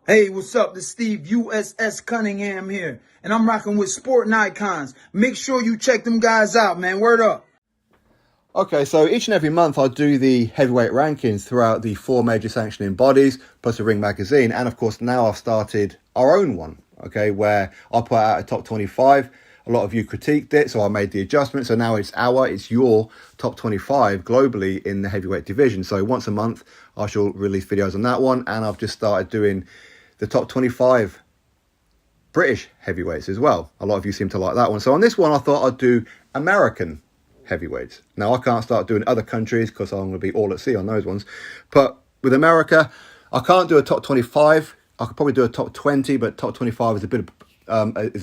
Hey, what's up? This is Steve USS Cunningham here, and I'm rocking with Sporting Icons. Make sure you check them guys out, man. Word up. Okay, so each and every month I'll do the heavyweight rankings throughout the 4 major sanctioning bodies, plus a Ring magazine, and of course now I've started our own one, okay, where I'll put out a top 25. A lot of you critiqued it, so I made the adjustment. So now it's your top 25 globally in the heavyweight division. So once a month I shall release videos on that one, and I've just started doing the top 25 British heavyweights as well. A lot of you seem to like that one. So on this one, I thought I'd do American heavyweights. Now, I can't start doing other countries because I'm going to be all at sea on those ones. But with America, I can't do a top 25. I could probably do a top 20, but top 25 is a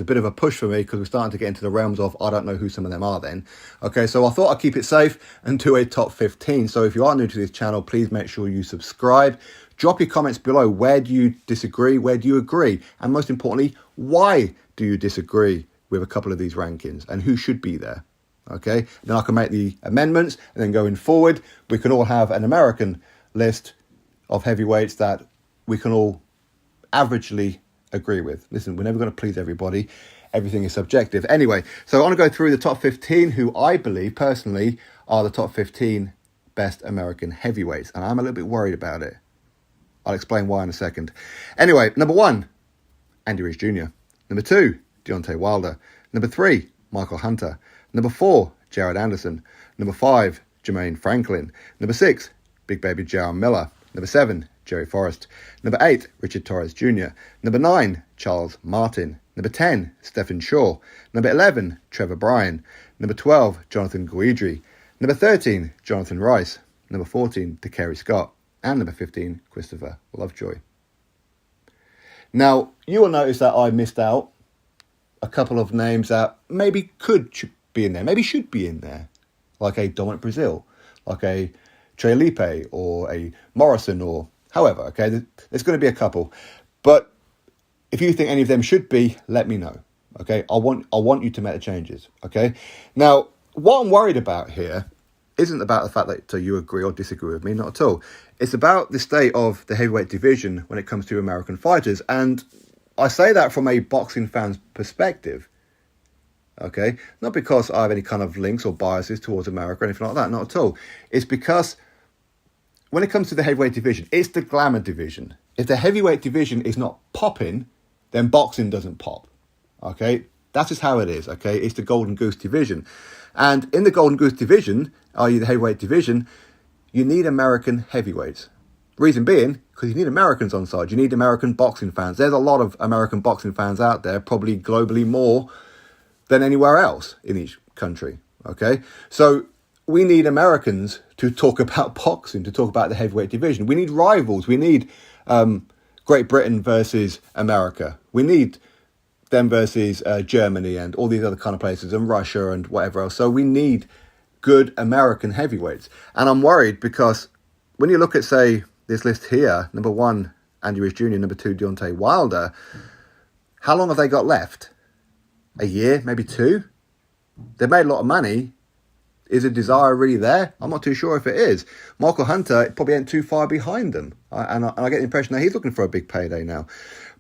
bit of a push for me because we're starting to get into the realms of I don't know who some of them are then. Okay, so I thought I'd keep it safe and do a top 15. So if you are new to this channel, please make sure you subscribe. Drop your comments below. Where do you disagree? Where do you agree? And most importantly, why do you disagree with a couple of these rankings and who should be there? Okay, then I can make the amendments, and then going forward, we can all have an American list of heavyweights that we can all averagely agree with. Listen, we're never going to please everybody. Everything is subjective. Anyway, so I want to go through the top 15 who I believe personally are the top 15 best American heavyweights, and I'm a little bit worried about it. I'll explain why in a second. Anyway, number 1, Andy Ruiz Jr. Number 2, Deontay Wilder. Number 3, Michael Hunter. Number 4, Jared Anderson. Number 5, Jermaine Franklin. Number 6, Big Baby Jarrell Miller. Number 7, Jerry Forrest. Number 8, Richard Torrez Jr. Number 9, Charles Martin. Number 10, Stephen Shaw. Number 11, Trevor Bryan. Number 12, Jonathan Guidry. Number 13, Jonathan Rice. Number 14, Takeri Scott. And number 15, Christopher Lovejoy. Now, you will notice that I missed out a couple of names that maybe could be in there, maybe should be in there, like a Dominic Brazil, like a Trey Lipe, or a Morrison, or however, okay? There's going to be a couple. But if you think any of them should be, let me know, okay? I want you to make the changes, okay? Now, what I'm worried about here isn't about the fact that you agree or disagree with me, not at all. It's about the state of the heavyweight division when it comes to American fighters. And I say that from a boxing fan's perspective, okay? Not because I have any kind of links or biases towards America or anything like that, not at all. It's because when it comes to the heavyweight division, it's the glamour division. If the heavyweight division is not popping, then boxing doesn't pop, okay? That's just how it is, okay? It's the Golden Goose division. And in the Golden Goose division, i.e. the heavyweight division, you need American heavyweights. Reason being, because you need Americans on side. You need American boxing fans. There's a lot of American boxing fans out there, probably globally more than anywhere else in each country, okay? So we need Americans to talk about boxing, to talk about the heavyweight division. We need rivals. We need Great Britain versus America. We need them versus Germany and all these other kind of places, and Russia and whatever else. So we need good American heavyweights. And I'm worried because when you look at, say, this list here, number 1, Andy Ruiz Jr., number 2, Deontay Wilder, how long have they got left? A year, maybe 2? They've made a lot of money. Is the desire really there? I'm not too sure if it is. Michael Hunter probably ain't too far behind them. And I get the impression that he's looking for a big payday now.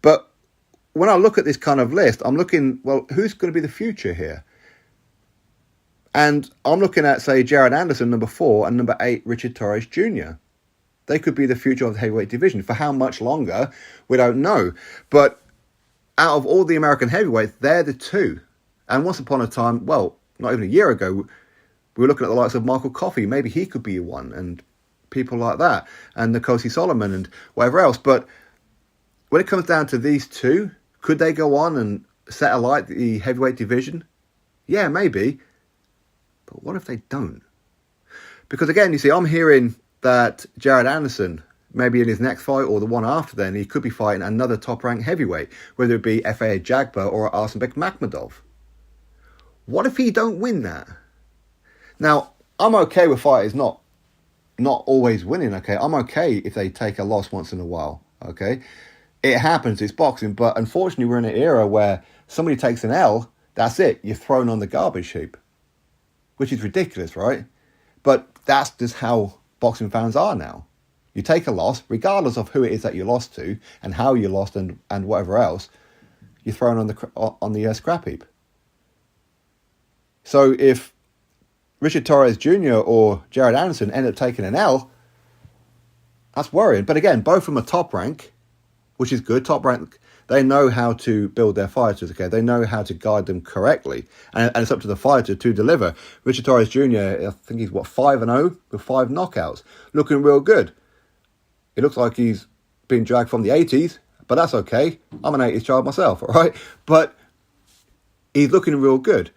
But when I look at this kind of list, I'm looking, well, who's going to be the future here? And I'm looking at, say, Jared Anderson, number 4, and number 8, Richard Torrez Jr. They could be the future of the heavyweight division. For how much longer, we don't know. But out of all the American heavyweights, they're the 2. And once upon a time, well, not even a year ago, we were looking at the likes of Michael Coffey. Maybe he could be one, and people like that, and Nkosi Solomon and whatever else. But when it comes down to these 2, could they go on and set alight the heavyweight division? Yeah, maybe. But what if they don't? Because again, you see, I'm hearing that Jared Anderson, maybe in his next fight or the one after then, he could be fighting another top-ranked heavyweight, whether it be F.A. Jagba or Arsenbek Makhmudov. What if he don't win that? Now, I'm okay with fighters not always winning, okay? I'm okay if they take a loss once in a while, okay? It happens, it's boxing, but unfortunately we're in an era where somebody takes an L, that's it, you're thrown on the garbage heap. Which is ridiculous, right? But that's just how boxing fans are now. You take a loss, regardless of who it is that you lost to and how you lost and whatever else, you're thrown on the scrap heap. So if Richard Torrez Jr. or Jared Anderson end up taking an L, that's worrying. But again, both from a top rank, which is good. Top rank, they know how to build their fighters, okay? They know how to guide them correctly. And it's up to the fighter to deliver. Richard Torrez Jr., I think he's, 5-0 with 5 knockouts. Looking real good. It looks like he's been dragged from the 80s, but that's okay. I'm an 80s child myself, all right? But he's looking real good.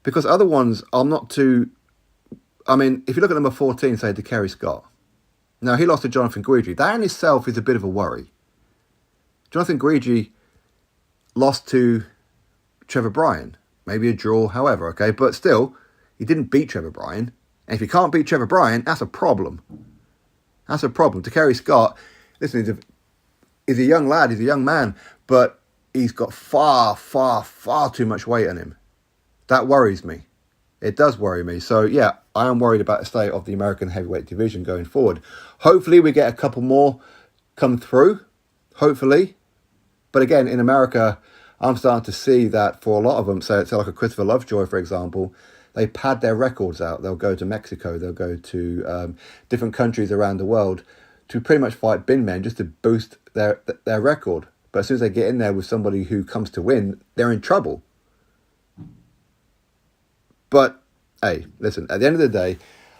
Because other ones, I'm not too... I mean, if you look at number 14, say, Kerry Scott. Now, he lost to Jonathan Guidry. That in itself is a bit of a worry. Jonathan Guidry lost to Trevor Bryan. Maybe a draw, however, okay? But still, he didn't beat Trevor Bryan. And if you can't beat Trevor Bryan, that's a problem. That's a problem. To Kerry Scott, listen, he's a young lad, he's a young man, but he's got far, far, far too much weight on him. That worries me. It does worry me. So, yeah, I am worried about the state of the American heavyweight division going forward. Hopefully, we get a couple more come through. Hopefully. But again, in America, I'm starting to see that for a lot of them, say like a Christopher Lovejoy, for example, they pad their records out. They'll go to Mexico. They'll go to different countries around the world to pretty much fight bin men just to boost their record. But as soon as they get in there with somebody who comes to win, they're in trouble. But, hey, listen, at the end of the day,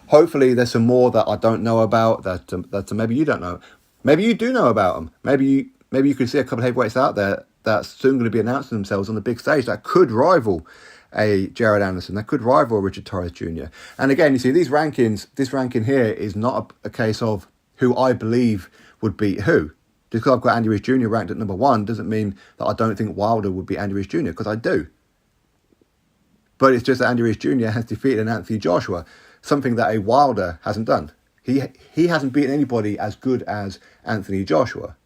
hopefully there's some more that I don't know about that maybe you don't know. Maybe you do know about them. Maybe you could see a couple of heavyweights out there that's soon going to be announcing themselves on the big stage that could rival a Jared Anderson, that could rival Richard Torrez Jr. And again, you see, this ranking here is not a case of who I believe would beat who. Just because I've got Andy Ruiz Jr. ranked at number 1 doesn't mean that I don't think Wilder would beat Andy Ruiz Jr., because I do. But it's just that Andy Ruiz Jr. has defeated an Anthony Joshua, something that a Wilder hasn't done. He hasn't beaten anybody as good as Anthony Joshua.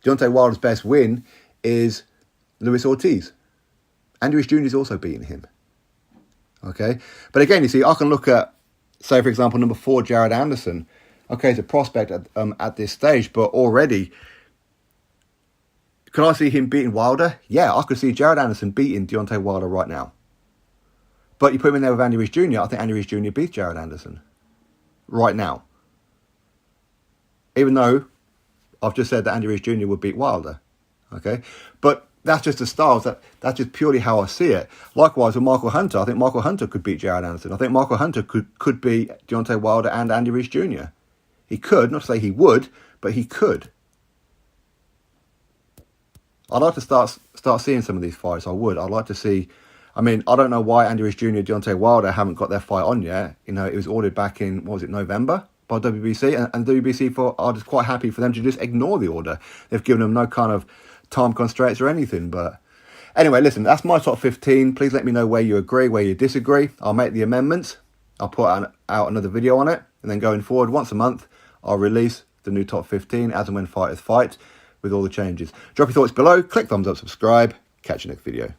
Deontay Wilder's best win is Luis Ortiz. Andy Ruiz Jr. is also beating him. Okay? But again, you see, I can look at, say, for example, number 4, Jared Anderson. Okay, it's a prospect at this stage, but already, can I see him beating Wilder? Yeah, I could see Jared Anderson beating Deontay Wilder right now. But you put him in there with Andy Ruiz Jr., I think Andy Ruiz Jr. beats Jared Anderson. Right now. Even though I've just said that Andy Ruiz Jr. would beat Wilder. Okay? But that's just the styles. That's just purely how I see it. Likewise with Michael Hunter. I think Michael Hunter could beat Jared Anderson. I think Michael Hunter could beat Deontay Wilder and Andy Ruiz Jr. He could. Not to say he would, but he could. I'd like to start seeing some of these fights. I would. I'd like to see... I mean, I don't know why Andy Ruiz Jr. and Deontay Wilder haven't got their fight on yet. You know, it was ordered back in, November by WBC. And WBC are just quite happy for them to just ignore the order. They've given them no kind of time constraints or anything. But anyway, listen, that's my top 15. Please let me know where you agree, where you disagree. I'll make the amendments. I'll put out another video on it. And then going forward, once a month, I'll release the new top 15 as and when fighters fight with all the changes. Drop your thoughts below. Click thumbs up, subscribe. Catch you next video.